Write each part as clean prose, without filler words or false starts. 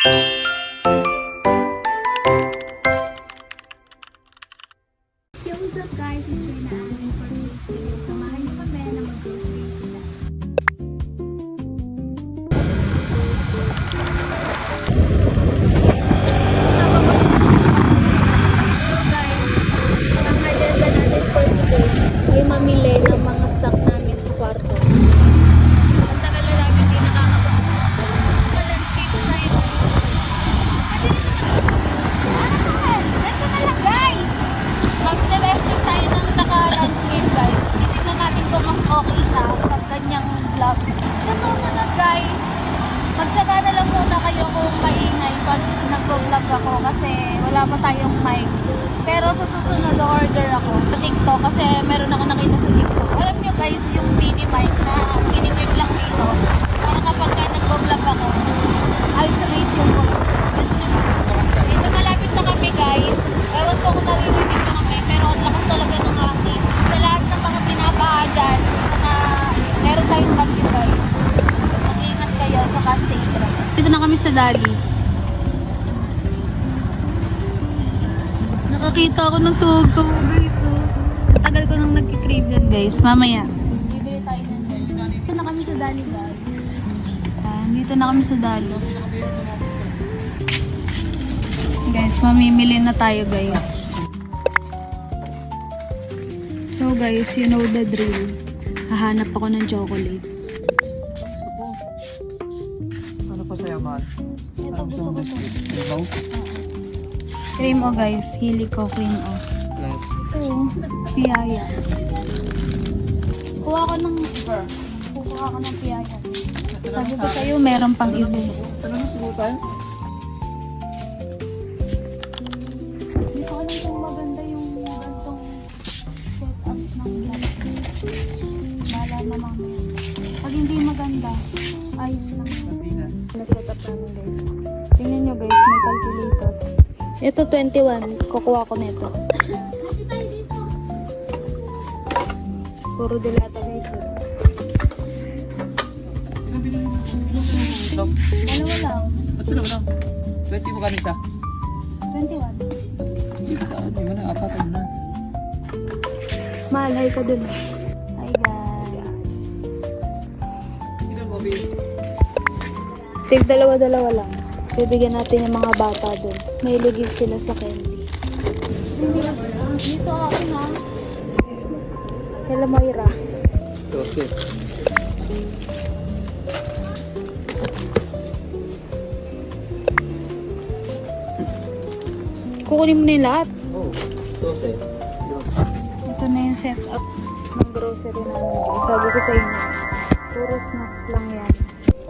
Yo, what's up guys? It's Rina and for today's video, samahan niyo kami na mag-grocery sila. Ang agenda natin for today ay mamili ng mga stock namin sa kwarto. Ang tagal na namin hindi nakakapag-landscape tayo. Ganito na lang guys! Mag-testing tayo ng naka-landscape guys. Titignan natin kung mas okay siya pag ganyang vlog. Sa susunod guys, magtsaga na lang muna kayo kung maingay pag nag-vlog ako kasi wala pa tayong mic. Pero sa susunod order ako sa TikTok kasi meron ako nakita sa TikTok. Alam nyo guys, yung mini mic na mini-clip lang dito para kapag nag-vlog ako, isolate yung voice. Dito malapit na kami guys. Ewan ko kung naririnig na kami pero ang lakas talaga ng hangin. Sa lahat ng mga pinabaha dyan na meron tayong bagyo guys. Mag-ingat kayo tsaka stay dry. Dito na kami sa Dali. Nakakita ako ng tugtog guys. Tagal ko nang nagkikrave yan guys. Mamaya. Bibili tayo ng dito na kami sa Dali guys. Dito na kami sa Dali. Guys, mamimili na tayo guys. So guys, you know the drill. Hahanap ako ng chocolate. Ano pa sa'yo, mahal? Ito gusto ko ito. Ikaw? Cream o guys, hili ko cream o. Yes. Ito, piyaya. Kuha ko ng piyaya. Sabi ko sa'yo, meron pang iba. Ano na, siguro tayo? Hindi ko alam kung maganda yung gantong setup ng vlog. Bahala na mamaya. Pag hindi maganda, ayos lang. Pinas. Na-setup namin guys. Tingnan nyo guys, may calculator. Ito 21, kukuha ko nito. Puro dilata guys. Stop. Dalawa lang. Ba't dalawa lang? 20 mo kanisa? 21. Hindi mo na, apat na. Malay ka dun. Hi guys. Hindi mo, baby. Tig dalawa-dalawa lang. Bibigyan natin yung mga bata dun. May ligid sila sa candy. Dito ako na. Kala Moira. 12. Kukunin mo na yung lahat. Oh, 12. Ito na yung setup ng grocery namin. Sabi ko sa inyo, puro snacks lang yan.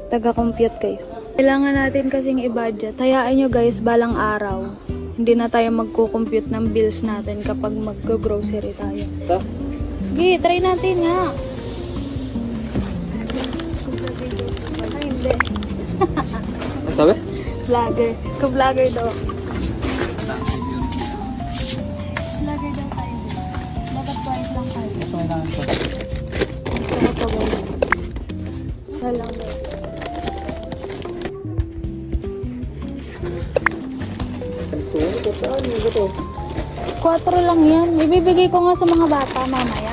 Taga-compute guys. Kailangan natin kasing i-budget. Hayaan nyo guys, balang araw. Hindi na tayo magko-compute ng bills natin kapag mag-grocery tayo. Ito? Sige, try natin nga. Ay, hindi. Ano sabi? Vlogger. Ka-vlogger daw. Vlogger daw tayo. Dapat twice lang tayo. Ito kailangan ko. Gusto ko to guys. Walang guys. Ano ba ito? 4 lang yan. Ibibigay ko nga sa mga bata mamaya.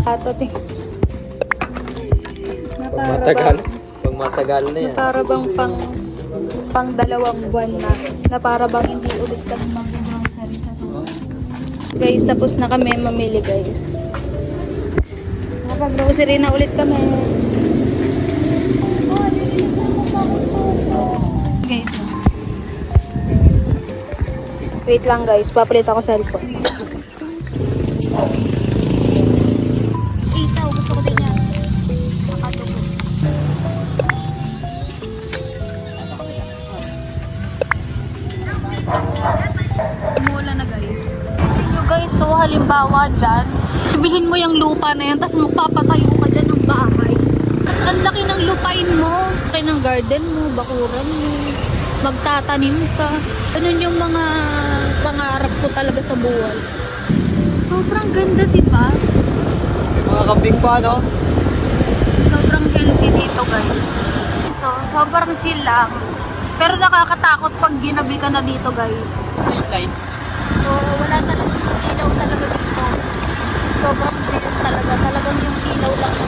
Atating. Matagal. Pag matagal na yan. Para bang pang 2 buwan na para bang hindi ulit kami mag-grocery sa susunod. Guys, tapos na kami mamili guys. Nakapag-grocery na ulit kami. Guys. Wait lang guys, papalit ako sa cellphone. Isaw, gusto ko din yan. Nakatubo. Umuulan na guys. Tingnan nyo guys, so halimbawa dyan, bibilhin mo yung lupa na yan, tapos magpapatayo ka dyan ng bahay. Tapos ang laki ng lupain mo, laki ng garden mo, bakuran mo, magtatanim ka. Ganun yung mga pangarap ko talaga sa buhay. Sobrang ganda, diba? May mga kambing pa, no? Sobrang healthy dito, guys. So, sobrang chill lang. Pero nakakatakot pag ginabi ka na dito, guys. Street light. So, wala talagang ilaw talaga dito. Sobrang dim talaga. Talagang yung ilaw lang na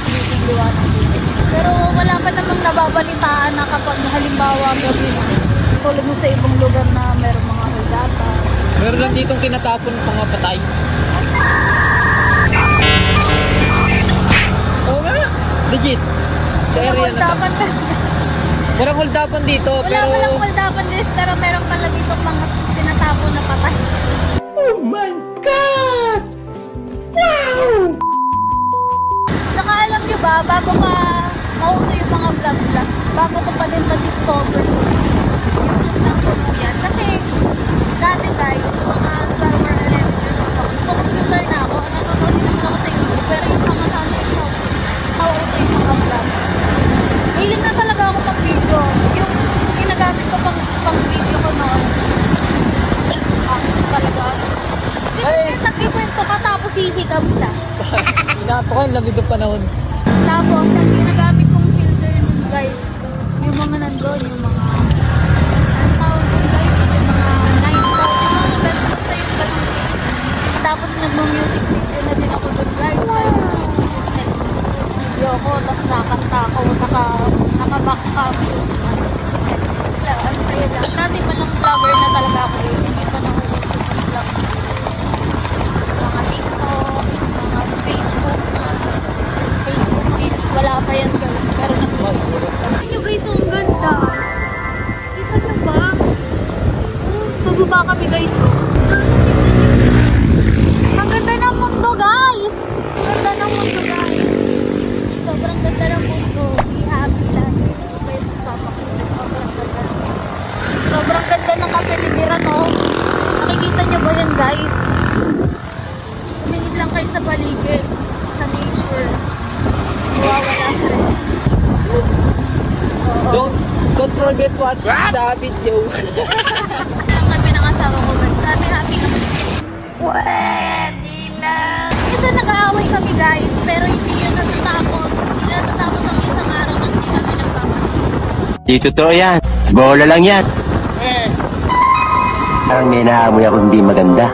nililiwanag dito. Pero wala pa namang nababalitaan na kapag halimbawa gabi na. Tulad mo sa ibang lugar na meron mga hagata. Meron lang ditong tinatapon mga patay. Oo nga. Legit. Sa area na to. Dapat Walang holdapan dito, wala pero... palang kuldapan din, pero meron pala dito mga tinatapon na patay. Oh my God! Wow! Saka alam nyo ba, bago pa mauso yung mga vlog-vlog, bago ko pa din ma-discover yung YouTube ng Tuluyan. Kasi dati guys, mga 12 or 11 years old ako, nagko-computer na ako, nanonood din naman ako sa YouTube, pero yung mga Sunday sa mauso yung mga vlog. Hiling na talaga ako mag-video. Yung ginagamit ko pang video ko noon. Talaga. Ay! Nagkikwento ka tapos hihigab siya. Inato ko yung lamig ng panahon. Tapos, ang ginagamit kong filter nun, guys, yung mga nandun, yung mga, ang tawag ko guys, yung mga 9 tawag, yung mga ganun, basta yung ganun. Tapos, nagmo-music video na din ako dun, guys. Video ko, tapos nakakanta ako, naka-back yung, ang saya lang. Dati pa lang vlogger na talaga ako, guys. Hindi pa nakuha yung vlog. Mga TikTok, mga Facebook Reels, wala pa yan guys, pero nakikita. Tignan nyo guys, ang ganda. Kita nyo ba? Pababa kami guys. Ang ganda ng mundo guys. Ang ganda ng mundo guys. Sobrang ganda ng mundo. Be happy lagi. Okay, magpapakulit. Sobrang ganda. Sobrang ganda ng kapiligiran no. Nakikita nyo ba yan guys? Tumingin lang kayo sa paligid, sa nature. Mawawala stress. Don't forget watch the video. Lang kami ng asawa ko guys. Sabi happy na kami. Pwede lang. Isa nag-aaway kami guys, pero hindi yun natatapos. Hindi natatapos ang isang araw na hindi kami nagbabalik. Di totoo yan. Bola lang yan. Parang may naamoy ako hindi maganda.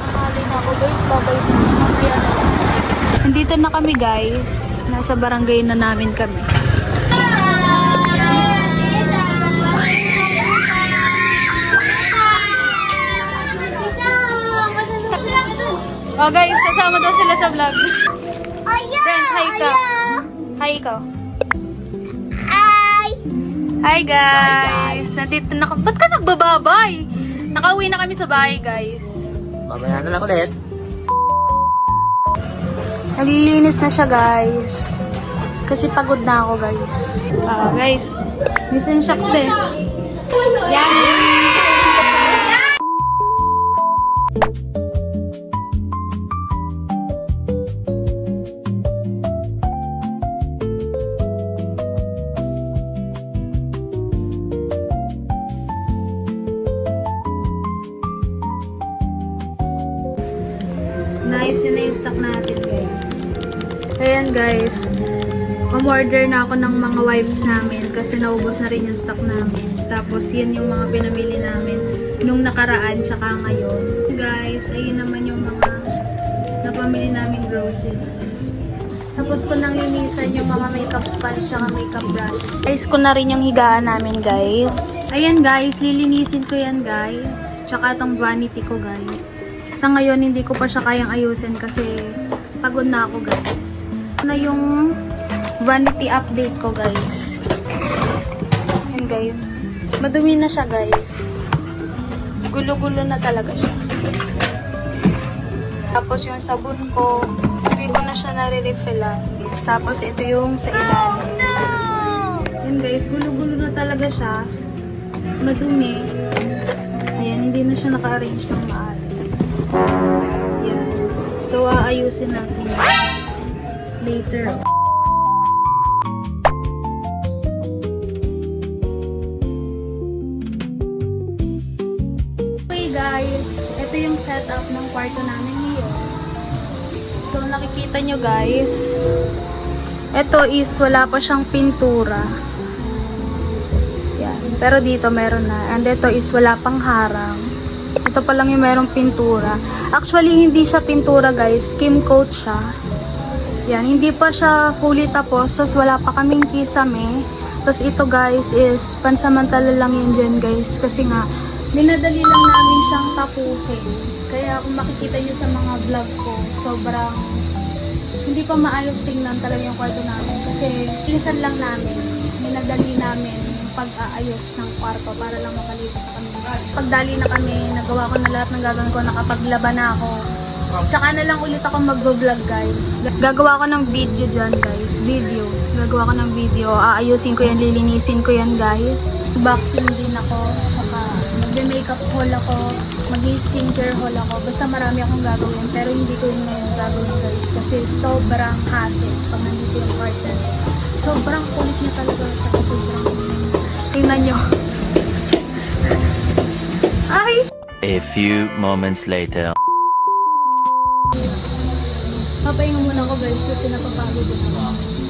Nangalin ako guys, babay na. Mamaya na lang. Nandito na kami guys. Nasa barangay na namin kami. Oh guys, kasama daw sila sa vlog. Friend, hi ka. Hi ikaw. Hi guys! Nandito na kami. Ba't ka nagbababay? Nakauwi na kami sa bahay guys. Mamaya na lang ulit. Naglilinis na siya guys. Kasi pagod na ako guys. Guys, mission success. Yan! Nice yun na yung stock natin guys. Ayan guys. Umorder na ako ng mga wipes namin kasi naubos na rin yung stock namin. Tapos yan yung mga pinamili namin nung nakaraan tsaka ngayon. Guys, ayun naman yung mga napamili namin groceries. Tapos ko nang linisan yung mga makeup sponge tsaka makeup brushes. Guys, ko na rin yung higaan namin guys. Ayan guys, lilinisin ko yan guys. Tsaka itong vanity ko guys. Sa ngayon, hindi ko pa siya kayang ayusin kasi pagod na ako guys. Na yung vanity update ko guys. Ayan guys. Madumi na siya guys. Gulo-gulo na talaga siya. Tapos yung sabon ko, hindi ko na siya nare-refillan. Tapos ito yung sa ilalim. Ayan guys, gulo-gulo na talaga siya. Madumi. Ayan, hindi na siya naka-arrange ng maayos. Yan. So, aayusin natin later. guys, ito yung setup ng kwarto namin ngayon. So nakikita nyo guys, ito is wala pa siyang pintura. Yan. Pero dito meron na. And ito is wala pang harang. Ito pa lang yung merong pintura. Actually hindi siya pintura guys, skim coat siya. Yan, hindi pa siya fully tapos. Tapos wala pa kaming kisame. Tapos ito guys is pansamantala lang yun dyan guys. Kasi nga minadali lang namin siyang tapusin. Kaya kung makikita nyo sa mga vlog ko, sobrang hindi pa maayos tingnan talaga yung kwarto namin. Kasi ilisan lang namin, minadali namin yung pag-aayos ng kwarto para lang makalipat na kami. Pagdali na kami, nagawa ko na lahat ng gagawin ko, nakapaglaba na ako. Tsaka na lang ulit ako mag-vlog guys. Gagawa ko ng video dyan guys, Gagawa ko ng video, aayusin ko yan, lilinisin ko yan guys. Boxing din ako, tsaka magbe-makeup haul ako, mag-skincare haul ako. Basta marami akong gagawin, pero hindi ko yun ngayon gagawin guys. Kasi sobrang hassle pag nandito yung partner. Sobrang kulit niya talaga, tsaka sobrang tingnan nyo. Ay! A few moments later. Papahinga muna ako guys kasi napapagod din ako.